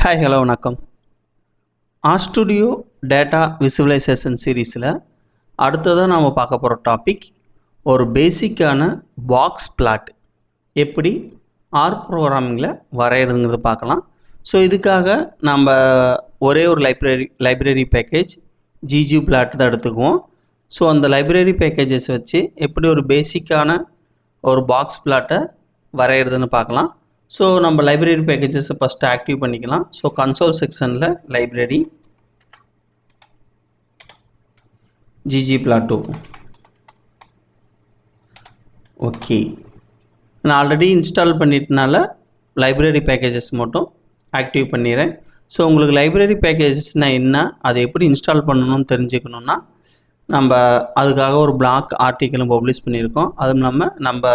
Hi hello வணக்கம். ஆர்ஸ்டுடியோ data visualisation சீரீஸில் அடுத்ததாக நாம் பார்க்க போகிற டாபிக் ஒரு பேசிக்கான பாக்ஸ் பிளாட் எப்படி ஆர் ப்ரோக்ராமிங்கில் வரைகிறதுங்கிறது பார்க்கலாம். ஸோ இதுக்காக நம்ம ஒரே ஒரு லைப்ரரி பேக்கேஜ் ஜிஜி பிளாட் தான் எடுத்துக்குவோம். ஸோ அந்த லைப்ரரி பேக்கேஜஸ் வச்சு எப்படி ஒரு பேசிக்கான ஒரு பாக்ஸ் பிளாட்டை வரைகிறதுன்னு பார்க்கலாம். ஸோ நம்ம லைப்ரரி பேக்கேஜஸை ஃபஸ்ட்டு ஆக்டிவ் பண்ணிக்கலாம். ஸோ கன்சோல் செக்ஷனில் லைப்ரரி ggplot2 ஓகே, நான் ஆல்ரெடி இன்ஸ்டால் பண்ணிட்டனால லைப்ரரி பேக்கேஜஸ் மட்டும் ஆக்டிவ் பண்ணிடுறேன். ஸோ உங்களுக்கு லைப்ரரி பேக்கேஜஸ்னால் என்ன, அதை எப்படி இன்ஸ்டால் பண்ணணும்னு தெரிஞ்சுக்கணுன்னா நம்ம அதுக்காக ஒரு பிளாக் ஆர்டிக்கலும் பப்ளிஷ் பண்ணியிருக்கோம். அதுவும் இல்லாமல் நம்ம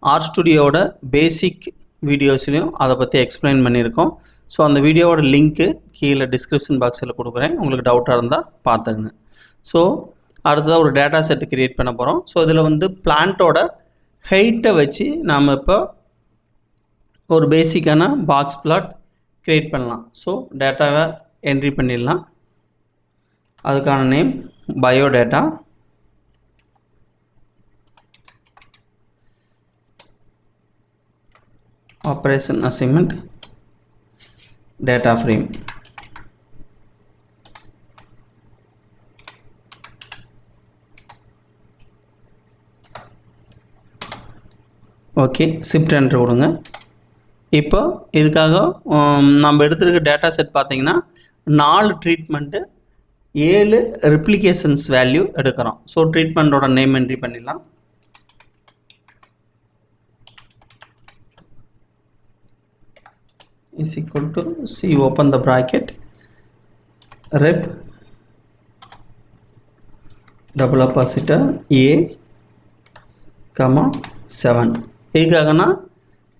ஆர்ஸ்டுடியோட பேசிக் வீடியோஸ்லையும் அதை பற்றி எக்ஸ்பிளைன் பண்ணியிருக்கோம். ஸோ அந்த வீடியோவோட லிங்க்கு கீழே டிஸ்கிரிப்ஷன் பாக்ஸில் கொடுக்குறேன், உங்களுக்கு டவுட்டாக இருந்தால் பார்த்துங்க. ஸோ அடுத்ததாக ஒரு டேட்டா செட்டு க்ரியேட் பண்ண போகிறோம். ஸோ இதில் வந்து பிளான்ட்டோட ஹைட்டை வச்சு நாம் இப்போ ஒரு பேசிக்கான பாக்ஸ் பிளாட் க்ரியேட் பண்ணலாம். ஸோ டேட்டாவை என்ட்ரி பண்ணிடலாம். அதுக்கான name biodata. Operation assignment data frame. Okay, shift enter கொடுங்க. இப்போ இதுக்காக நம்ம எடுத்துருக்க டேட்டா செட் பார்த்தீங்கன்னா 4 ட்ரீட்மெண்ட்டு 7 ரெப்ளிகேஷன்ஸ் வேல்யூ எடுக்கிறோம். ஸோ ட்ரீட்மெண்ட்டோட நேம் என்ட்ரி பண்ணிடலாம். is equal to C, open the bracket, rep double capacitor A, 7. இதுக்காகனா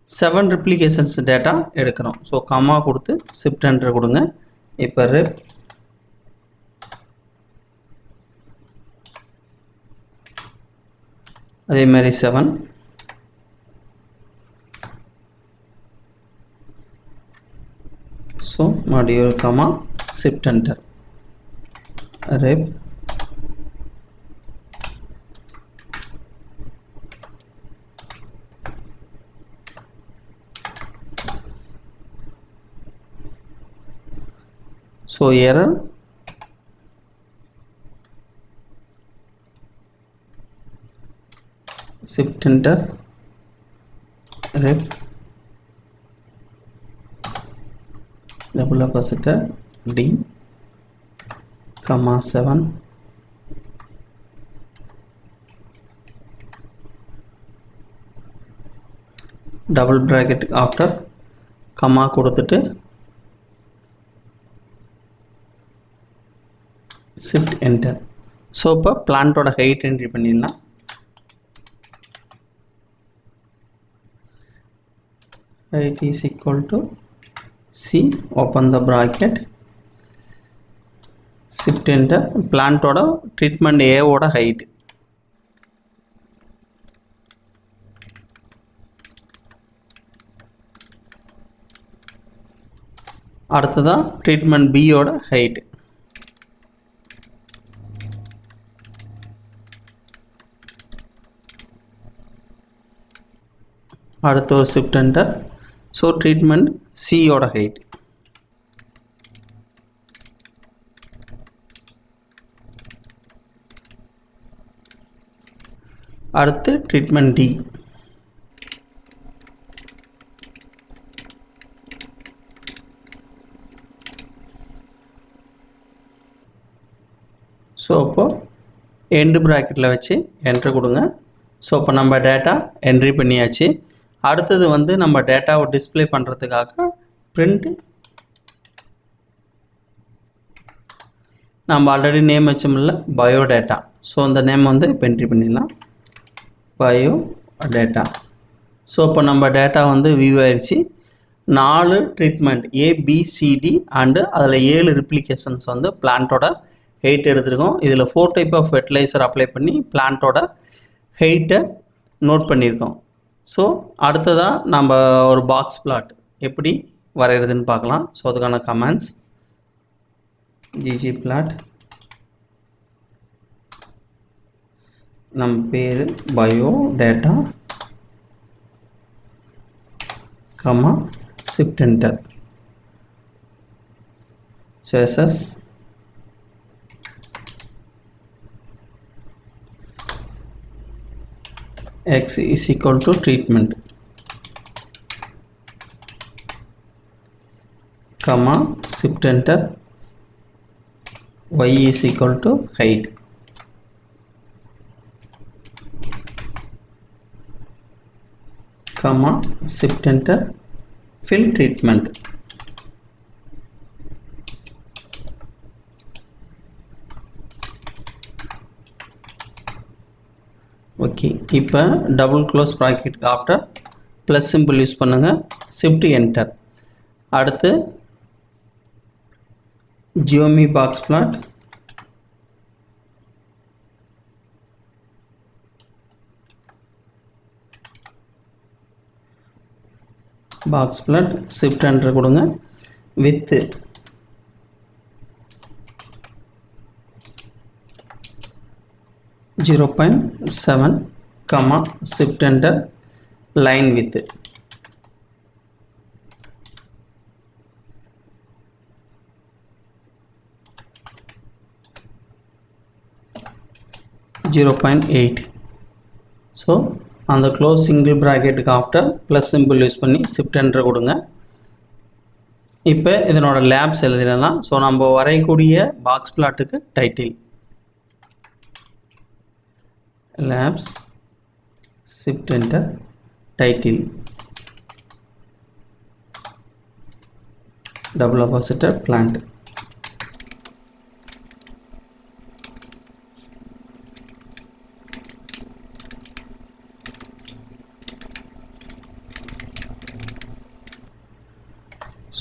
7 replications data எடுக்கிறோம். ஸோ கமா கொடுத்து shift enter கொடுங்க. இப்போ ரெப் அதே மாதிரி 7. So module comma shift enter rep so error shift enter rep double capacitor D, 7. Double bracket after comma கொடுத்துட்டு shift enter. So இப்போ பிளான்ட்டோட height entry பண்ணிடலாம். height is equal to C, open the bracket, shift enter. பிளான்ட்டோட treatment ஏவோட height. அடுத்ததான் treatment பியோட height. அடுத்த ஒரு shift enter. So treatment சியோட ஹைட். அடுத்து ட்ரீட்மெண்ட் டி. ஸோ அப்போ எண்டு ப்ராக்கெட்டில் வச்சு என்ட்ரு கொடுங்க. ஸோ இப்போ நம்ம டேட்டா என்ட்ரி பண்ணியாச்சு. அடுத்தது வந்து நம்ம டேட்டாவை டிஸ்பிளே பண்ணுறதுக்காக பிரிண்ட். நம்ம ஆல்ரெடி நேம் வச்சோம்ல பயோடேட்டா. ஸோ அந்த நேம் வந்து இப்போ என்ட்ரி பண்ணிடலாம், பயோடேட்டா. ஸோ இப்போ நம்ம டேட்டா வந்து வியூ ஆயிடுச்சு. 4 ட்ரீட்மெண்ட் ஏபிசிடி அண்டு அதில் 7 ரெப்ளிகேஷன்ஸ் வந்து பிளான்ட்டோட ஹைட் எடுத்துருக்கோம். இதில் 4 டைப் ஆஃப் ஃபெர்டிலைசர் அப்ளை பண்ணி பிளான்ட்டோட ஹைட்டை நோட் பண்ணியிருக்கோம். ஸோ அடுத்ததாக நம்ம ஒரு பாக்ஸ் பிளாட் எப்படி வரைகிறதுன்னு பார்க்கலாம். ஸோ அதுக்கான கமெண்ட்ஸ் ggplot நம்ம பேர் bio data comma shift enter. So SS x is equal to treatment comma shift enter, y is equal to height comma shift enter, fill treatment. Okay, இப்போ double close bracket after plus simple use பண்ணுங்கள், shift enter. அடுத்து geom box plot shift enter கொடுங்க. Width 0.7 comma shift enter, line width 0.8. So அந்த close single ப்ராக்கெட்டுக்கு after plus simple use பண்ணி shift enter கொடுங்க. இப்போ இதனோட லேப்ஸ் எழுதிடலாம். ஸோ நம்ம வரையக்கூடிய பாக்ஸ் பிளாட்டுக்கு title labs, shift enter, title, double oppositor plant.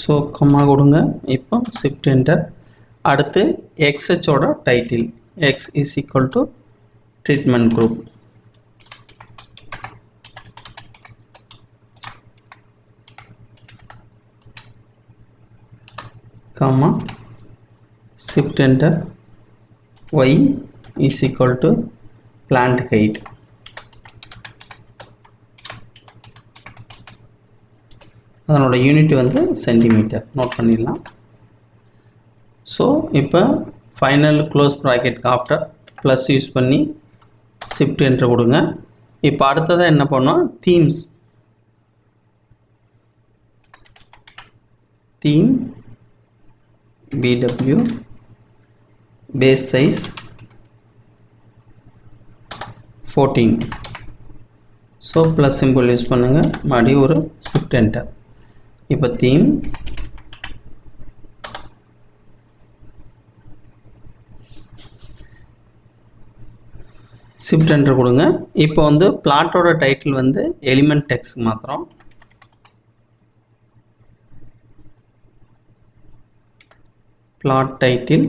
So comma கொடுங்க. இப்போ shift enter. அடுத்து XH ஓட title x is equal to treatment group comma shift enter, y is equal to plant height. அதனோட unit வந்து centimetre note பண்ணிடலாம். So இப்போ final close bracket after plus use பண்ணி shift enter கொடுங்க. இப்போ அடுத்ததாக என்ன பண்ணோம், theme BW base size 14. So plus simple use பண்ணுங்கள், மறுபடியும் ஒரு ஷிஃப்ட் என்டர். இப்போ தீம் ஷிஃப்ட் என்டர் கொடுங்க. இப்போ வந்து பிளாட்டோட டைட்டில் வந்து எலிமெண்ட் டெக்ஸ்ட் மாத்திரம். Plot title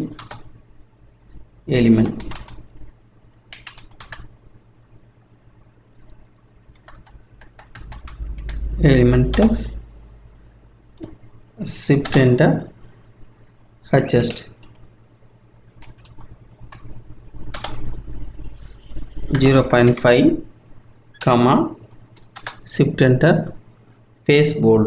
element text, shift enter, adjust 0.5 comma shift enter, face bold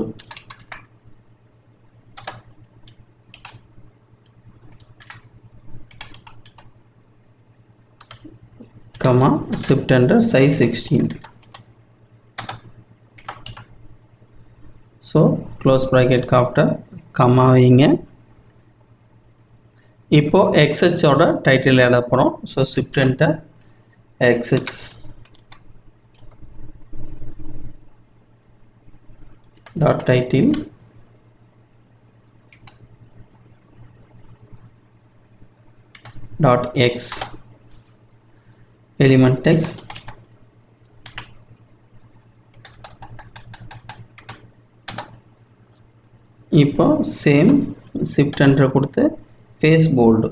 comma shift enter, size 16. so close bracket after comma வைங்க. இப்போ XH ஓட டைட்டில் எழுத போறோம். so shift enter, XH dot title dot x element text இப்போ same shift enter கொடுத்து face bold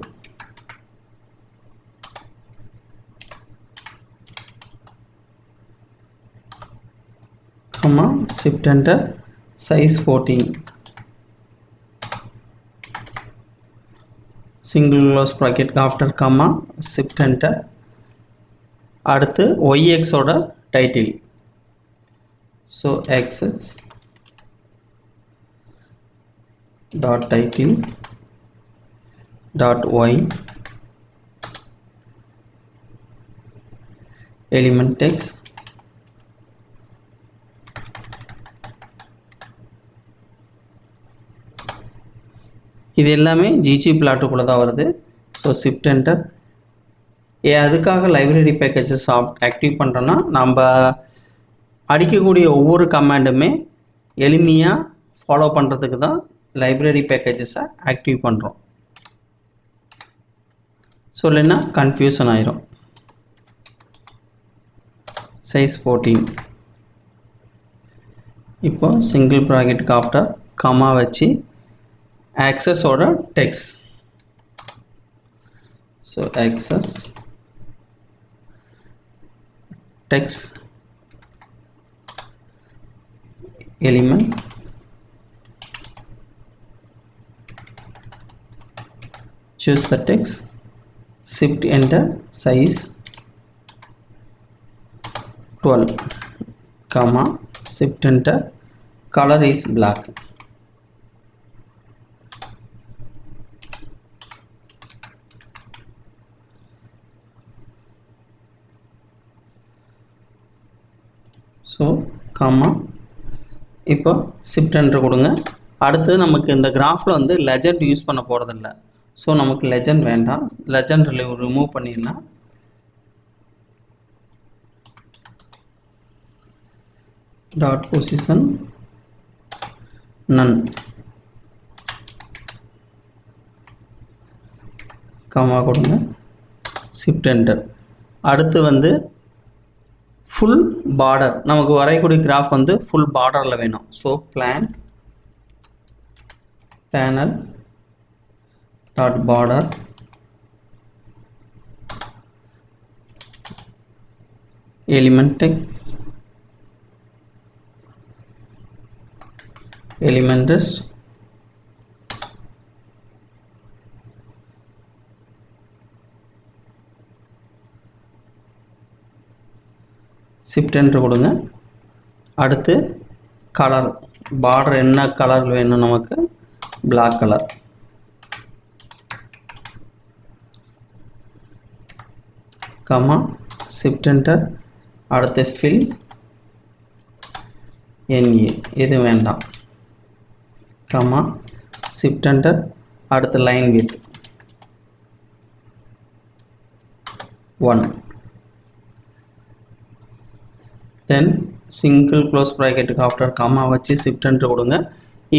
comma shift enter, size 14. single close bracket after comma shift enter. அடுத்து yx ஓட title, so xx dot title dot y element text இது எல்லாமே GG பிளாட்டுக்குள்ளே தான் வருது. So shift enter. அதுக்காக library packages active பண்ணுறோன்னா நம்ம அடிக்கக்கூடிய ஒவ்வொரு கமாண்டுமே எளிமையாக ஃபாலோ பண்ணுறதுக்கு தான் லைப்ரரி பேக்கேஜஸை ஆக்டிவ் பண்ணுறோம். ஸோ இல்லைன்னா கன்ஃபியூஷன் ஆயிரும். சைஸ் 14. இப்போ சிங்கிள் ப்ராக்கெட்டுக்கு ஆஃப்டர் கமா வச்சு access order text, so access text element choose the text, shift enter, size 12 comma shift enter, color is black. So comma இப்போ ஷிஃப்ட் என்டர் கொடுங்க. அடுத்து நமக்கு இந்த கிராஃபில் வந்து லெஜண்ட் யூஸ் பண்ண போகிறதில்ல. ஸோ நமக்கு லெஜண்ட் வேண்டாம், லெஜண்ட் ரிமூவ் பண்ணிடலாம். டாட் பொசிஷன் நன் காமா கொடுங்க, ஷிஃப்ட் என்டர். அடுத்து வந்து ஃபுல் பார்டர், நமக்கு வரையக்கூடிய கிராஃப் வந்து ஃபுல் பார்டரில் வேணும். So plan panel dot border element elements shift enter கொடுங்க. அடுத்து கலர், பார்டர் என்ன கலர் வேணும் நமக்கு, black colour. Comma shift enter. அடுத்து ஃபில் NA, இது வேண்டாம். Comma shift enter. அடுத்து line width 1. Then single close ப்ராக்கெட்டுக்கு ஆஃப்டர் கமா வச்சு ஷிஃப்ட் என்டர் கொடுங்க.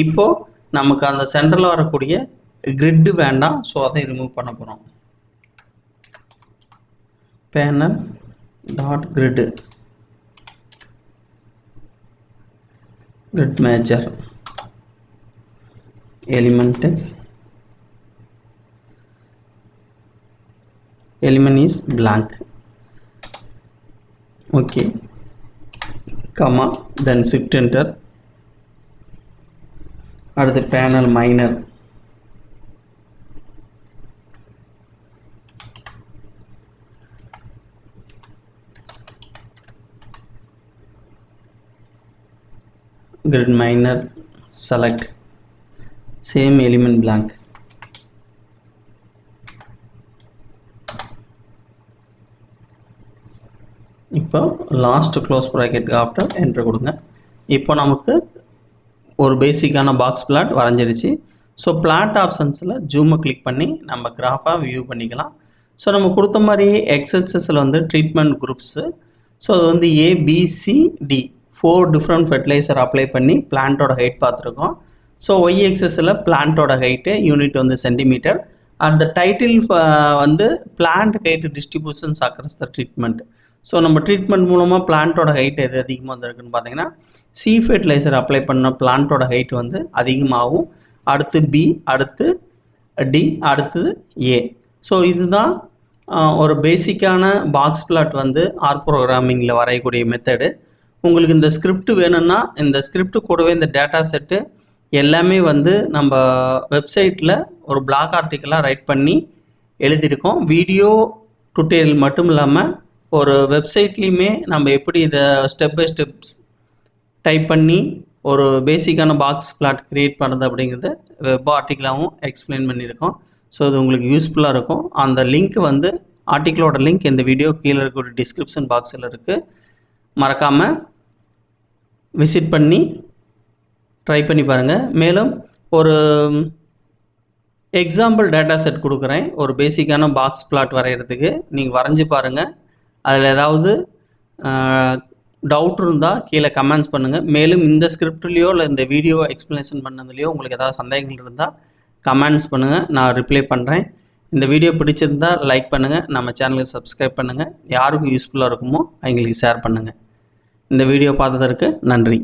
இப்போது நமக்கு அந்த சென்டரில் வரக்கூடிய கிரிட்டு வேண்டாம், ஸோ அதை ரிமூவ் பண்ண போகிறோம். Panel dot grid grid major element text, element is blank. Okay, comma then shift enter. அடுத்து panel minor, grid minor select same element blank. இப்போ last close bracket after enter கொடுங்க. இப்போ நமக்கு ஒரு பேசிக்கான பாக்ஸ் பிளாட் வரைஞ்சிருச்சு. ஸோ பிளாட் ஆப்ஷன்ஸில் ஜூமை கிளிக் பண்ணி நம்ம கிராஃபாக வியூ பண்ணிக்கலாம். ஸோ நம்ம கொடுத்த மாதிரி எக்ஸ்எஸ்எஸில் வந்து ட்ரீட்மெண்ட் குரூப்ஸு, ஸோ அது வந்து ABCD 4 டிஃப்ரெண்ட் ஃபெர்டிலைசர் அப்ளை பண்ணி பிளான்ட்டோட ஹைட் பார்த்துருக்கோம். ஸோ ஒய்எக்ஸஸில் பிளான்ட்டோட ஹைட்டு யூனிட் வந்து சென்டிமீட்டர். அந்த டைட்டில் வந்து plant height distributions across the treatment. So நம்ம ட்ரீட்மெண்ட் மூலமாக பிளான்ட்டோட ஹைட் எது அதிகமாக வந்திருக்குன்னு பார்த்தீங்கன்னா சி ஃபெர்டிலைசர் அப்ளை பண்ண பிளான்ட்டோட ஹைட் வந்து அதிகமாகும். அடுத்து B, அடுத்து D, அடுத்தது A. ஸோ இதுதான் ஒரு பேசிக்கான பாக்ஸ் பிளாட் வந்து ஆர் ப்ரோக்ராமிங்கில் வரையக்கூடிய மெத்தடு. உங்களுக்கு இந்த ஸ்கிரிப்ட் வேணும்னா இந்த ஸ்கிரிப்ட் கூடவே இந்த டேட்டா செட்டு எல்லாமே வந்து நம்ம வெப்சைட்டில் ஒரு பிளாக் ஆர்டிக்கலாக ரைட் பண்ணி எழுதியிருக்கோம். வீடியோ டுட்டோரியல் மட்டும் இல்லாமல் ஒரு வெப்சைட்லேயுமே நம்ம எப்படி இதை ஸ்டெப் பை ஸ்டெப்ஸ் டைப் பண்ணி ஒரு பேசிக்கான பாக்ஸ் பிளாட் க்ரியேட் பண்ணுறது அப்படிங்கிறத வெப் ஆர்டிக்கலாகவும் எக்ஸ்பிளைன் பண்ணியிருக்கோம். ஸோ இது உங்களுக்கு யூஸ்ஃபுல்லாக இருக்கும். அந்த லிங்க் வந்து ஆர்டிக்கலோட லிங்க் இந்த வீடியோ கீழே இருக்கிற டிஸ்கிரிப்ஷன் பாக்ஸில் இருக்குது. மறக்காமல் விசிட் பண்ணி ட்ரை பண்ணி பாருங்கள். மேலும் ஒரு எக்ஸாம்பிள் டேட்டா செட் கொடுக்குறேன் ஒரு பேசிக்கான பாக்ஸ் பிளாட் வரைகிறதுக்கு. நீங்கள் வரைஞ்சி பாருங்கள். அதில் ஏதாவது டவுட் இருந்தால் கீழே கமெண்ட்ஸ் பண்ணுங்கள். மேலும் இந்த ஸ்கிரிப்ட்லேயோ இல்லை இந்த வீடியோ எக்ஸ்ப்ளனேஷன் பண்ணதுலையோ உங்களுக்கு ஏதாவது சந்தேகங்கள் இருந்தால் கமெண்ட்ஸ் பண்ணுங்கள், நான் ரிப்ளை பண்ணுறேன். இந்த வீடியோ பிடிச்சிருந்தால் லைக் பண்ணுங்கள், நம்ம சேனலுக்கு சப்ஸ்கிரைப் பண்ணுங்கள், யாருக்கும் யூஸ்ஃபுல்லாக இருக்குமோ அவங்களுக்கு ஷேர் பண்ணுங்கள். இந்த வீடியோ பார்த்ததற்கு நன்றி.